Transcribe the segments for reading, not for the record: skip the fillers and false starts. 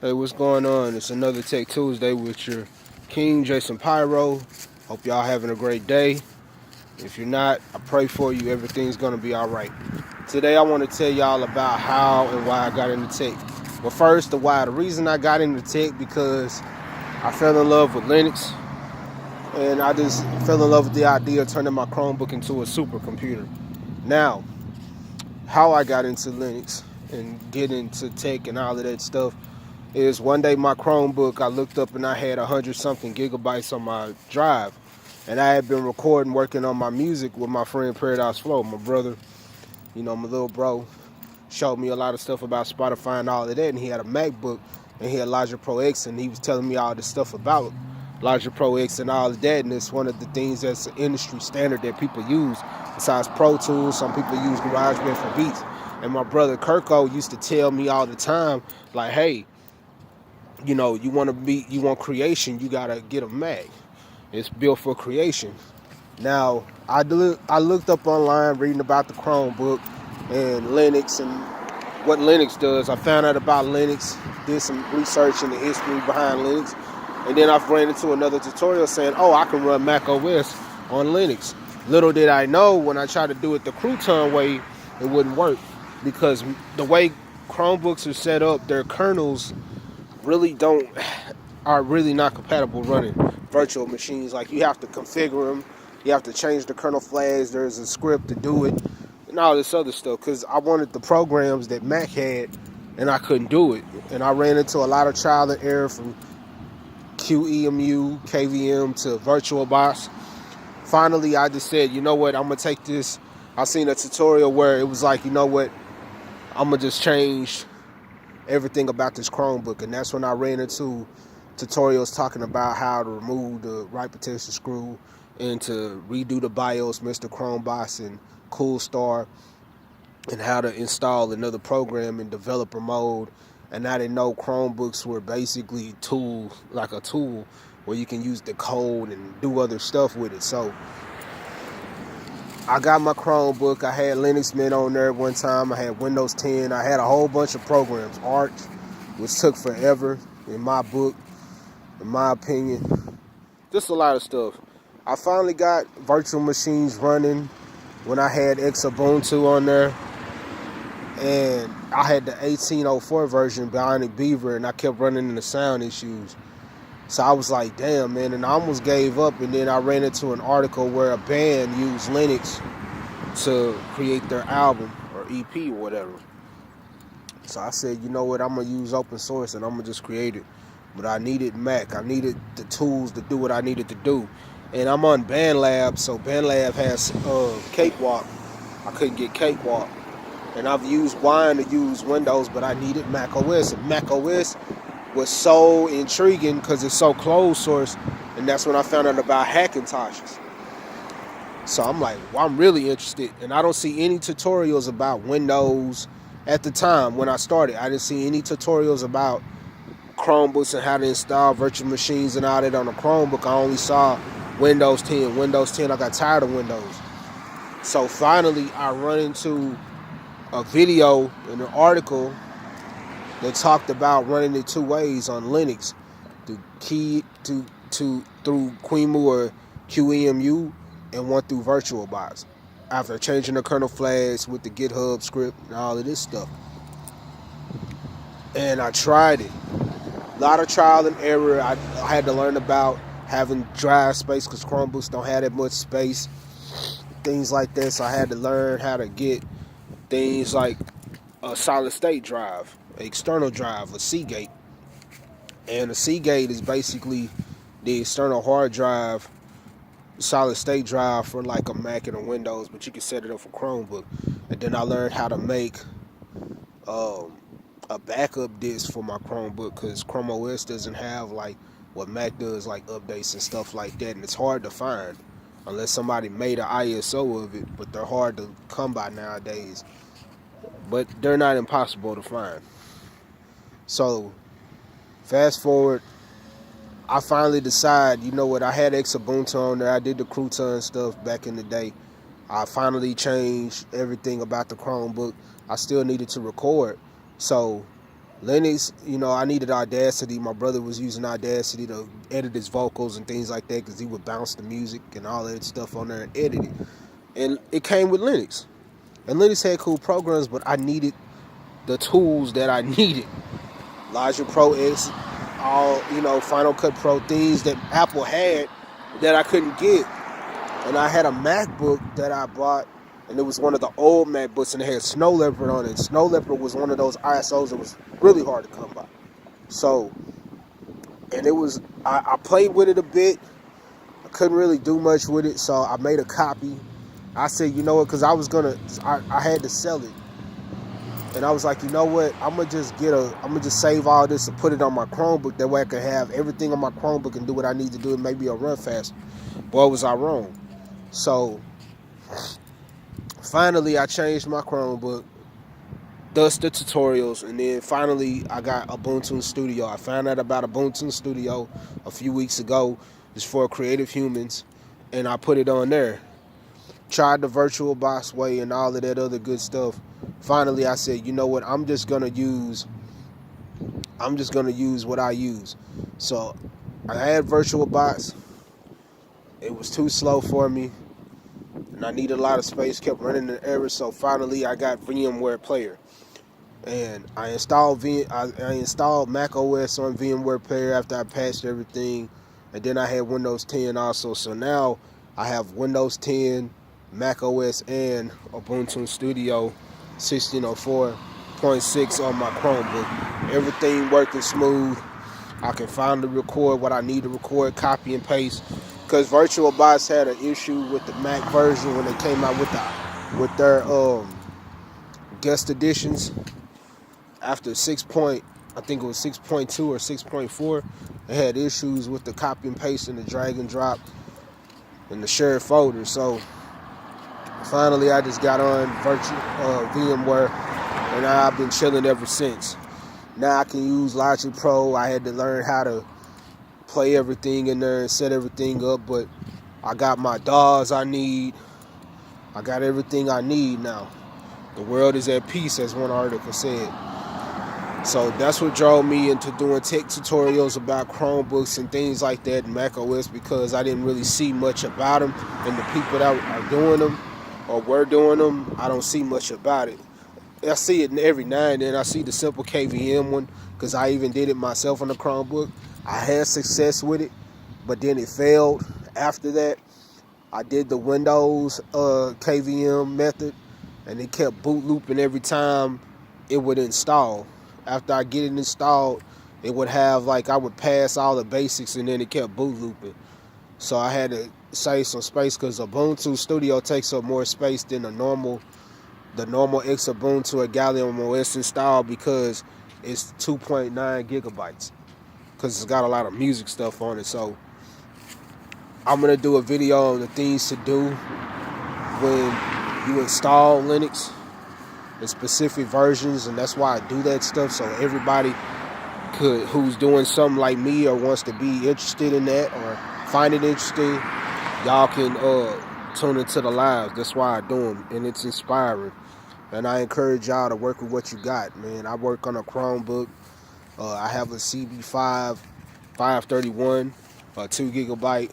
Hey, what's going on? It's another Tech Tuesday with your King Jason Pyro. Hope y'all having a great day. If you're not, I pray for you. Everything's gonna be all right. Today, I want to tell y'all about how and why I got into tech. But first, the why. The reason I got into tech because I fell in love with Linux, and I just fell in love with the idea of turning my Chromebook into a supercomputer. Now, how I got into Linux and get into tech and all of that stuff is one day my Chromebook, I looked up and I had 100 something gigabytes on my drive. And I had been recording, working on my music with my friend Paradise Flow, my brother, my little bro, showed me a lot of stuff about Spotify and all of that. And he had a MacBook and he had Logic Pro X, and he was telling me all this stuff about Logic Pro X and all of that. And it's one of the things that's an industry standard that people use. Besides Pro Tools, some people use GarageBand for beats. And my brother Kirko used to tell me all the time, like, hey, you want creation, you gotta get a Mac. It's built for creation. Now, I looked up online reading about the Chromebook and Linux and what Linux does. I found out about Linux, did some research in the history behind Linux, and then I ran into another tutorial saying, oh, I can run Mac OS on Linux. Little did I know, when I tried to do it the Crouton way, it wouldn't work, because the way Chromebooks are set up, their kernels are really not compatible running virtual machines. Like, you have to configure them, you have to change the kernel flags, there's a script to do it, and all this other stuff, because I wanted the programs that Mac had and I couldn't do it. And I ran into a lot of trial and error, from QEMU, KVM to VirtualBox. Finally, I just said, you know what, I'm gonna take this. I seen a tutorial where it was like, you know what, I'm gonna just change everything about this Chromebook. And that's when I ran into tutorials talking about how to remove the right potential screw and to redo the BIOS, Mr. Chromebox and Coolstar, and how to install another program in developer mode. And I didn't know Chromebooks were basically like a tool where you can use the code and do other stuff with it. So I got my Chromebook. I had Linux Mint on there one time. I had Windows 10. I had a whole bunch of programs. Arch, which took forever in my book, in my opinion. Just a lot of stuff. I finally got virtual machines running when I had Xubuntu on there. And I had the 1804 version, Bionic Beaver, and I kept running into sound issues. So I was like, damn, man, and I almost gave up. And then I ran into an article where a band used Linux to create their album or EP or whatever. So I said, you know what, I'm going to use open source and I'm going to just create it. But I needed Mac. I needed the tools to do what I needed to do. And I'm on BandLab, so BandLab has Cakewalk. I couldn't get Cakewalk. And I've used Wine to use Windows, but I needed Mac OS. And Mac OS was so intriguing because it's so closed source, and that's when I found out about Hackintoshes. So I'm like, well, I'm really interested, and I don't see any tutorials about Windows. At the time when I started, I didn't see any tutorials about Chromebooks and how to install virtual machines and all that on a Chromebook. I only saw Windows 10. Windows 10, I got tired of Windows. So finally, I run into a video and an article that talked about running it two ways on Linux, through QEMU or QEMU, and one through VirtualBox. After changing the kernel flags with the GitHub script and all of this stuff, and I tried it. A lot of trial and error. I had to learn about having drive space because Chromebooks don't have that much space. Things like this. So I had to learn how to get things like a solid state drive, an external drive, a Seagate. And a Seagate is basically the external hard drive, solid state drive for like a Mac and a Windows, but you can set it up for Chromebook. And then I learned how to make a backup disk for my Chromebook, because Chrome OS doesn't have like what Mac does, like updates and stuff like that. And it's hard to find unless somebody made an ISO of it, but they're hard to come by nowadays. But they're not impossible to find. So fast forward, I finally decide, you know what, I had Xubuntu on there. I did the Crouton stuff back in the day. I finally changed everything about the Chromebook. I still needed to record. So Linux, I needed Audacity. My brother was using Audacity to edit his vocals and things like that because he would bounce the music and all that stuff on there and edit it. And it came with Linux. And Linux had cool programs, but I needed the tools that I needed. Logic Pro X, Final Cut Pro, things that Apple had that I couldn't get. And I had a MacBook that I bought, and it was one of the old MacBooks, and it had Snow Leopard on it. Snow Leopard was one of those ISOs that was really hard to come by. So, and I played with it a bit. I couldn't really do much with it, so I made a copy. I said, you know what, because I had to sell it. And I was like, you know what, I'm gonna just save all this and put it on my Chromebook. That way I can have everything on my Chromebook and do what I need to do, and maybe it'll run faster. Boy, was I wrong. So, finally, I changed my Chromebook, thus the tutorials, and then finally, I got Ubuntu Studio. I found out about Ubuntu Studio a few weeks ago. It's for creative humans, and I put it on there. Tried the VirtualBox way and all of that other good stuff. Finally, I said, you know what? I'm just gonna use what I use. So I had VirtualBox. It was too slow for me, and I needed a lot of space. Kept running into errors. So finally, I got VMware Player, and I installed Mac OS on VMware Player after I patched everything, and then I had Windows 10 also. So now I have Windows 10, Mac OS, and Ubuntu Studio 1604.6 on my Chromebook. Everything working smooth. I can finally record what I need to record, copy and paste. Because VirtualBox had an issue with the Mac version when they came out with their guest editions after I think it was 6.2 or 6.4. They had issues with the copy and paste and the drag and drop and the shared folder. So finally, I just got on VMware, and I've been chilling ever since. Now I can use Logic Pro. I had to learn how to play everything in there and set everything up, but I got my DAWs I need. I got everything I need now. The world is at peace, as one article said. So that's what drove me into doing tech tutorials about Chromebooks and things like that and Mac OS, because I didn't really see much about them, and the people that are doing them or were doing them, I don't see much about it. I see it every now and then. I see the simple KVM one, because I even did it myself on the Chromebook. I had success with it, but then it failed. After that, I did the Windows KVM method, and it kept boot looping every time it would install. After I get it installed, it would have, I would pass all the basics, and then it kept boot looping. So I had to save some space, because Ubuntu Studio takes up more space than the normal X Ubuntu at Gallium OS install, because it's 2.9 gigabytes, because it's got a lot of music stuff on it. So I'm going to do a video on the things to do when you install Linux in specific versions, and that's why I do that stuff, so everybody who's doing something like me or wants to be interested in that or find it interesting, y'all can tune into the lives. That's why I do them, and it's inspiring. And I encourage y'all to work with what you got, man. I work on a Chromebook. I have a CB5 531, 2 gigabyte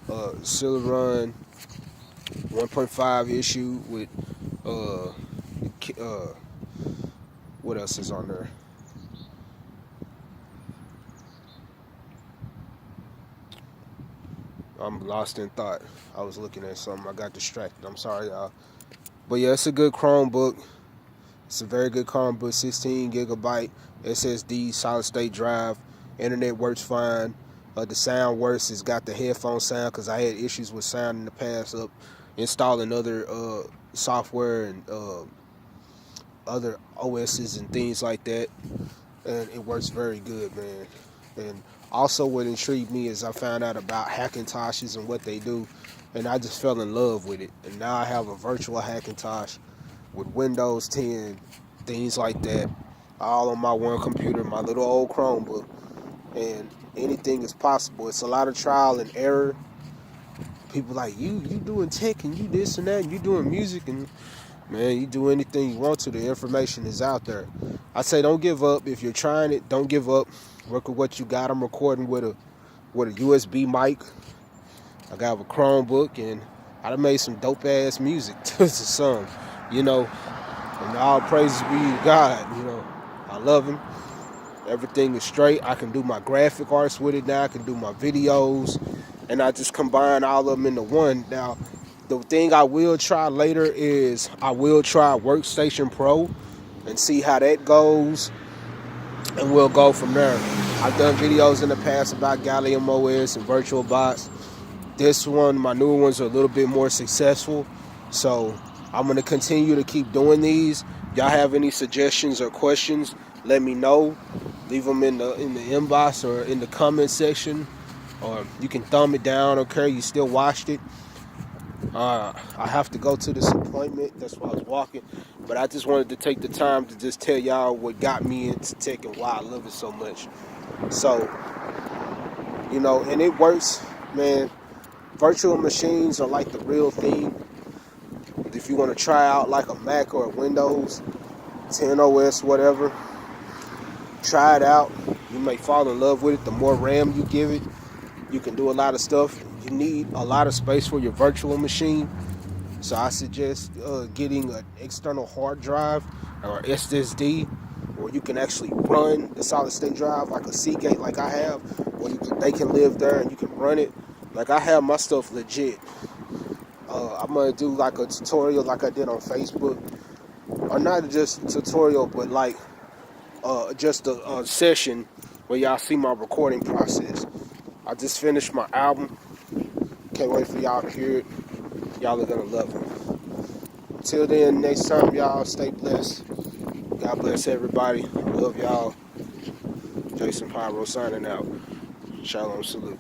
Celeron 1.5 issue with what else is on there? I'm lost in thought. I was looking at something. I got distracted. I'm sorry, y'all. But yeah, it's a good Chromebook. It's a very good Chromebook. 16 gigabyte SSD, solid state drive. Internet works fine. The sound works. It's got the headphone sound, because I had issues with sound in the past of installing other software and other OSs and things like that. And it works very good, man. And also what intrigued me is I found out about Hackintoshes and what they do, and I just fell in love with it. And now I have a virtual Hackintosh with Windows 10, things like that, all on my one computer, my little old Chromebook. And anything is possible. It's a lot of trial and error. People like, you doing tech and you this and that and you doing music, and Man, you do anything you want to. The information is out there. I say don't give up. If you're trying it, don't give up. Work with what you got. I'm recording with a USB mic. I got a Chromebook, and I done made some dope ass music to some, you know. And all praises be to God, you know. I love him. Everything is straight. I can do my graphic arts with it now. I can do my videos, and I just combine all of them into one. Now, the thing I will try later is I will try Workstation Pro and see how that goes, and we'll go from there. I've done videos in the past about Gallium OS and VirtualBox. This one, my newer ones are a little bit more successful, so I'm going to continue to keep doing these. Y'all have any suggestions or questions, let me know. Leave them in the inbox or in the comment section, or you can thumb it down. Okay, you still watched it. I have to go to this appointment. That's why I was walking. But I just wanted to take the time to just tell y'all what got me into tech and why I love it so much. So, you know, and it works, man. Virtual machines are like the real thing. If you want to try out like a Mac or a Windows 10 OS, whatever, try it out. You may fall in love with it. The more RAM you give it, you can do a lot of stuff. You need a lot of space for your virtual machine. So I suggest getting an external hard drive or SSD, where you can actually run the solid state drive like a Seagate like I have, where they can live there and you can run it. Like I have my stuff legit. I'm going to do like a tutorial like I did on Facebook. Or not just a tutorial, but like just a session where y'all see my recording process. I just finished my album. Can't wait for y'all to hear it. Y'all are going to love it. Till then, next time, y'all stay blessed. God bless everybody. I love y'all. Jason Pyro signing out. Shalom, salute.